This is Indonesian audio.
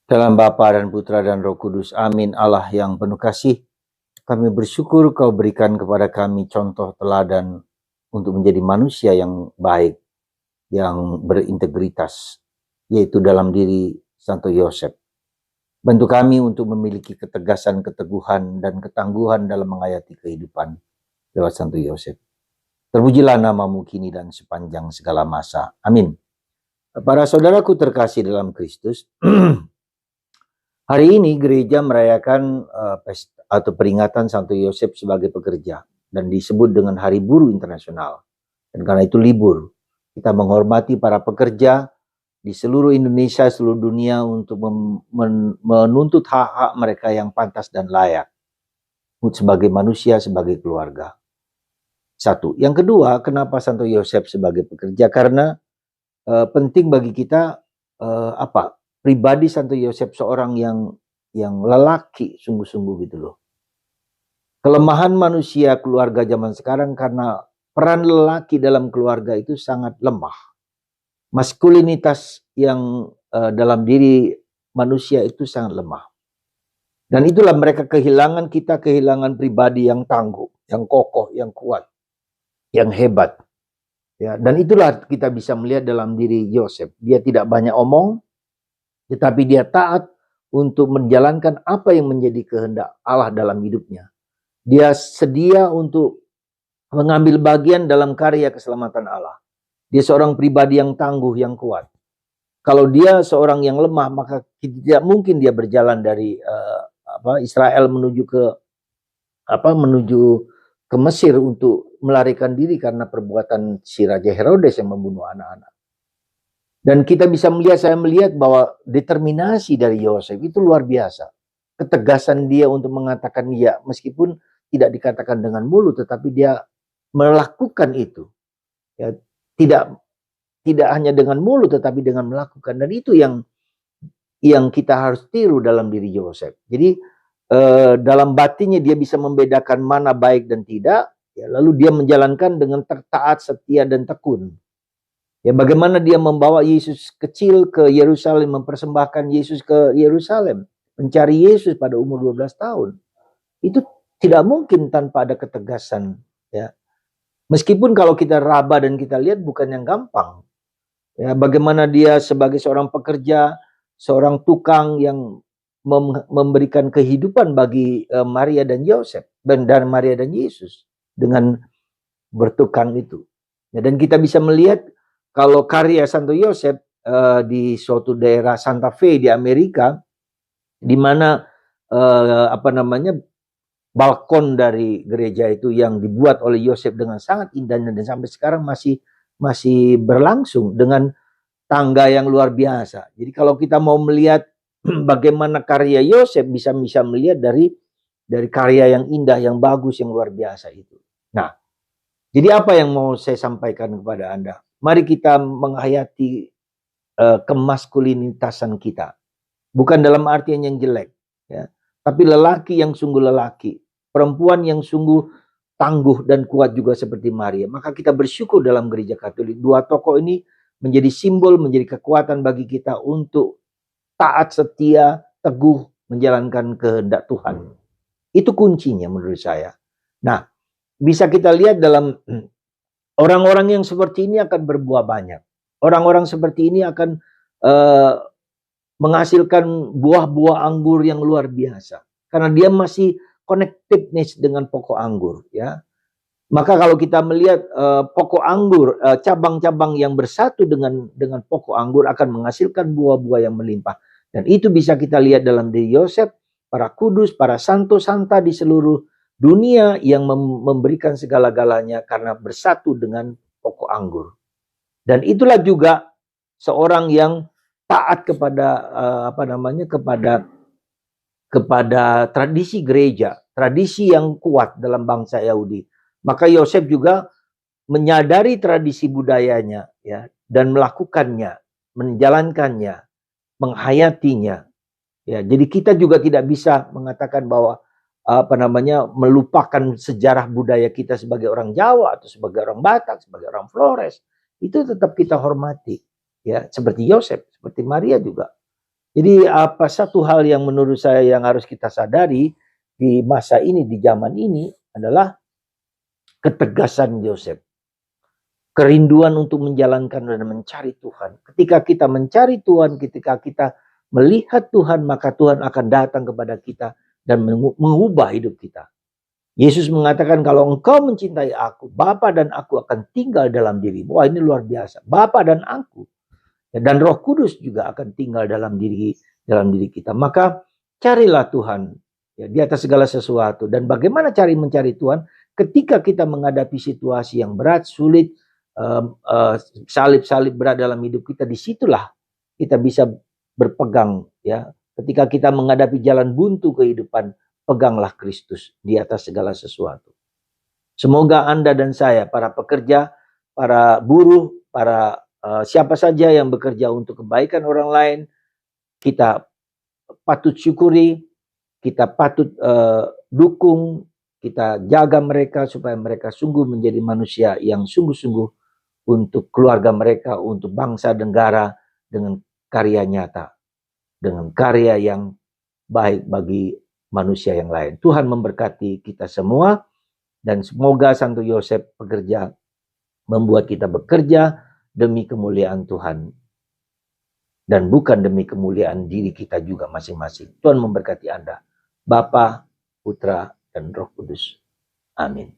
Dalam Bapa dan Putra dan Roh Kudus. Amin. Allah yang penuh kasih, kami bersyukur Kau berikan kepada kami contoh teladan untuk menjadi manusia yang baik, yang berintegritas, yaitu dalam diri Santo Yosef. Bantu kami untuk memiliki ketegasan, keteguhan, dan ketangguhan dalam menghayati kehidupan lewat Santo Yosef. Terpujilah namamu kini dan sepanjang segala masa. Amin. Para saudaraku terkasih dalam Kristus, hari ini gereja merayakan atau peringatan Santo Yosef sebagai pekerja dan disebut dengan Hari Buruh Internasional. Dan karena itu libur, kita menghormati para pekerja di seluruh Indonesia, seluruh dunia untuk menuntut hak-hak mereka yang pantas dan layak sebagai manusia, sebagai keluarga. Satu. Yang kedua, kenapa Santo Yosef sebagai pekerja? Karena penting bagi kita pribadi Santo Yosef seorang yang lelaki sungguh-sungguh gitu loh. Kelemahan manusia keluarga zaman sekarang karena peran lelaki dalam keluarga itu sangat lemah. Maskulinitas yang dalam diri manusia itu sangat lemah. Dan itulah mereka kehilangan pribadi yang tangguh, yang kokoh, yang kuat, yang hebat. Ya, dan itulah kita bisa melihat dalam diri Yosef. Dia tidak banyak omong, tetapi dia taat untuk menjalankan apa yang menjadi kehendak Allah dalam hidupnya. Dia sedia untuk mengambil bagian dalam karya keselamatan Allah. Dia seorang pribadi yang tangguh, yang kuat. Kalau dia seorang yang lemah, maka tidak mungkin dia berjalan dari Israel menuju ke Mesir untuk melarikan diri karena perbuatan si Raja Herodes yang membunuh anak-anak. Dan kita bisa melihat, saya melihat bahwa determinasi dari Yosef itu luar biasa. Ketegasan dia untuk mengatakan ya, meskipun tidak dikatakan dengan mulut, tetapi dia melakukan itu. Ya, tidak hanya dengan mulut, tetapi dengan melakukan. Dan itu yang kita harus tiru dalam diri Yosef. Jadi dalam batinnya dia bisa membedakan mana baik dan tidak. Ya, lalu dia menjalankan dengan taat, setia, dan tekun. Ya, bagaimana dia membawa Yesus kecil ke Yerusalem, mempersembahkan Yesus ke Yerusalem, mencari Yesus pada umur 12 tahun. Itu tidak mungkin tanpa ada ketegasan. Ya. Meskipun kalau kita raba dan kita lihat bukan yang gampang. Ya, bagaimana dia sebagai seorang pekerja, seorang tukang yang memberikan kehidupan bagi Maria dan Yosef dan Maria dan Yesus dengan bertukang itu. Ya, dan kita bisa melihat kalau karya Santo Yosef di suatu daerah Santa Fe di Amerika, di mana balkon dari gereja itu yang dibuat oleh Yosef dengan sangat indah dan sampai sekarang masih berlangsung dengan tangga yang luar biasa. Jadi kalau kita mau melihat bagaimana karya Yosef, bisa melihat dari karya yang indah, yang bagus, yang luar biasa itu. Nah, jadi apa yang mau saya sampaikan kepada Anda? Mari kita menghayati kemaskulinitasan kita. Bukan dalam artian yang jelek, ya, tapi lelaki yang sungguh lelaki, perempuan yang sungguh tangguh dan kuat juga seperti Maria. Maka kita bersyukur dalam gereja Katolik. Dua tokoh ini menjadi simbol, menjadi kekuatan bagi kita untuk taat, setia, teguh menjalankan kehendak Tuhan. Itu kuncinya menurut saya. Nah, bisa kita lihat dalam orang-orang yang seperti ini akan berbuah banyak. Orang-orang seperti ini akan menghasilkan buah-buah anggur yang luar biasa. Karena dia masih connectedness dengan pokok anggur. Ya. Maka kalau kita melihat pokok anggur, cabang-cabang yang bersatu dengan pokok anggur akan menghasilkan buah-buah yang melimpah. Dan itu bisa kita lihat dalam diri Yosef, para kudus, para santo-santa di seluruh dunia yang memberikan segala-galanya karena bersatu dengan pokok anggur. Dan itulah juga seorang yang taat kepada kepada tradisi gereja, tradisi yang kuat dalam bangsa Yahudi. Maka Yosef juga menyadari tradisi budayanya, ya, dan melakukannya, menjalankannya, menghayatinya. Ya, jadi kita juga tidak bisa mengatakan bahwa melupakan sejarah budaya kita sebagai orang Jawa atau sebagai orang Batak, sebagai orang Flores. Itu tetap kita hormati, ya, seperti Yosef, seperti Maria juga. Jadi apa satu hal yang menurut saya yang harus kita sadari di masa ini, di zaman ini adalah ketegasan Yosef. Kerinduan untuk menjalankan dan mencari Tuhan. Ketika kita mencari Tuhan, ketika kita melihat Tuhan, maka Tuhan akan datang kepada kita dan mengubah hidup kita. Yesus mengatakan, kalau engkau mencintai aku, Bapa dan aku akan tinggal dalam dirimu. Wah, ini luar biasa. Bapa dan aku. Dan Roh Kudus juga akan tinggal dalam diri kita. Maka carilah Tuhan ya, di atas segala sesuatu. Dan bagaimana cara mencari Tuhan? Ketika kita menghadapi situasi yang berat, sulit, salib-salib berat dalam hidup kita, disitulah kita bisa berpegang ya. Ketika kita menghadapi jalan buntu kehidupan, peganglah Kristus di atas segala sesuatu. Semoga Anda dan saya, para pekerja, para buruh, para siapa saja yang bekerja untuk kebaikan orang lain, kita patut syukuri, kita patut dukung, kita jaga mereka supaya mereka sungguh menjadi manusia yang sungguh-sungguh untuk keluarga mereka, untuk bangsa negara, dengan karya nyata, dengan karya yang baik bagi manusia yang lain. Tuhan memberkati kita semua, dan semoga Santo Yosef pekerja membuat kita bekerja demi kemuliaan Tuhan, dan bukan demi kemuliaan diri kita juga masing-masing. Tuhan memberkati Anda, Bapa, Putra, dan Roh Kudus. Amin.